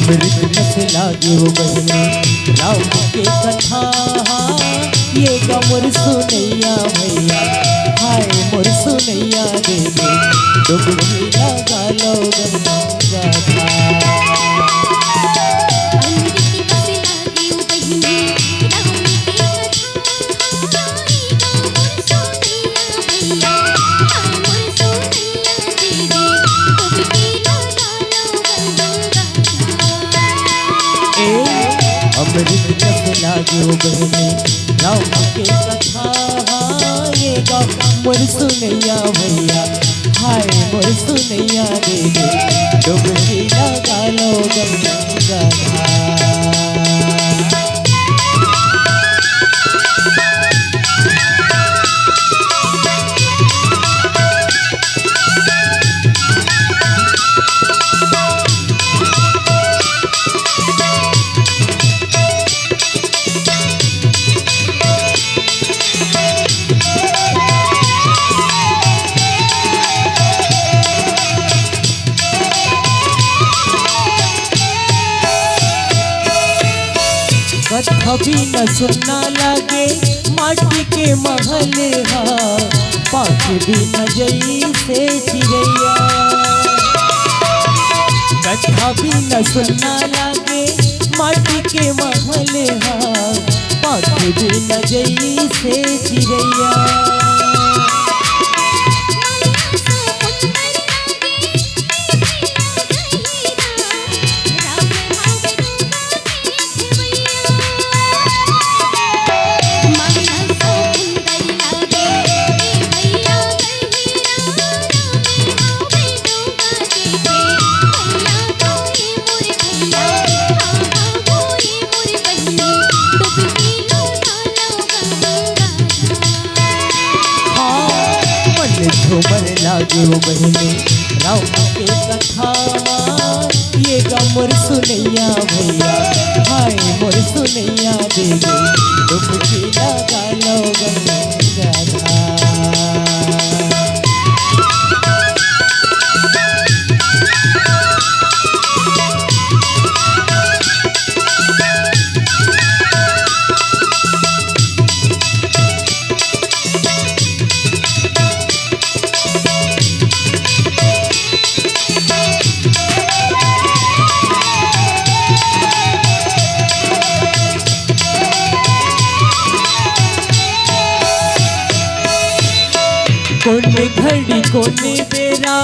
अमृत रस लागे वो बहने राम के कथा। ये गा मोर सुनैया भैया, हाय मोर सुनैया देवे डुबकी लगा लो गंगा था। अमृत रस लागे वो बहने राम के कथा। ये गा मोर सुनैया भैया, हाय मोर सुनैया देवे डुबकी लगा लो गंगा था। कभी न सुनना लगे माटी के महल हा, पाँच भी न जई से चिड़ैया। कथा भी न सुनना लगे माटी के महल हा, पाँच भी न जई से चिड़ैया। झूमर लागे वो बहने राम के कथा। ये गा मोर सुनैया भैया, हाय मोर सुनैया देवे डुबकी लगा लो गंगा था। कोने घड़ी कोने बेरा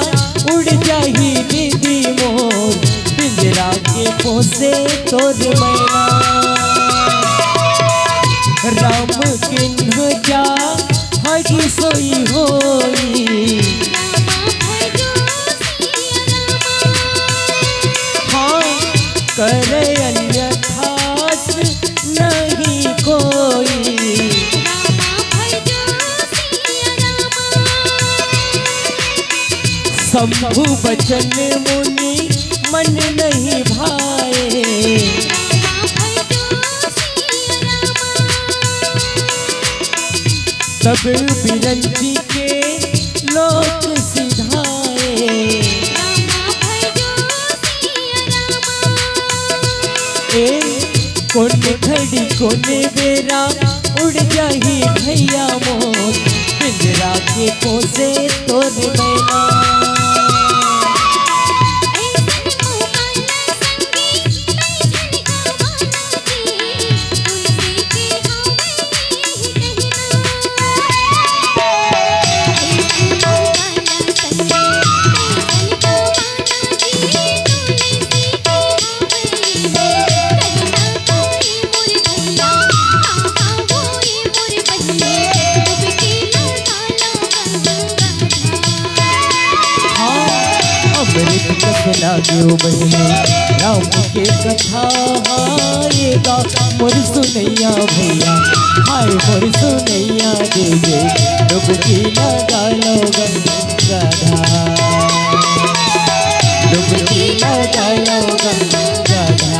उड़ जाही दीदी मोर, पिंजरा के पोसे तोर मैना। राम किन्ह जा हगी सोई होई, हाँ करे अन्यथा नहीं कोई। शंभु बचन मुनि मन नहीं भाए, तब बिरंची के लोक सिधाए। कोने घड़ी कोने बेरा उड़ जाही भैया मोर, पिंजरा के पोसे तोर मैना। लागे वो बहने राम के कथा। ये गा मोर सुनैया भैया, हाय मोर सुनैया देवे डुबकी लगा लो गंगा था। डुबकी लगा लो गंगा था,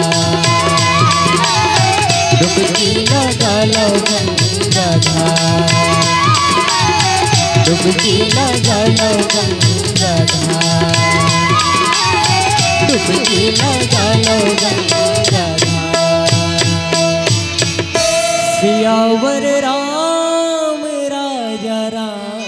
डुबकी लगा लो गंगा था, डुबकी लगा लो गंगा था। डुबकी लगा लो गंगाधार। सियावर राम राजा राम।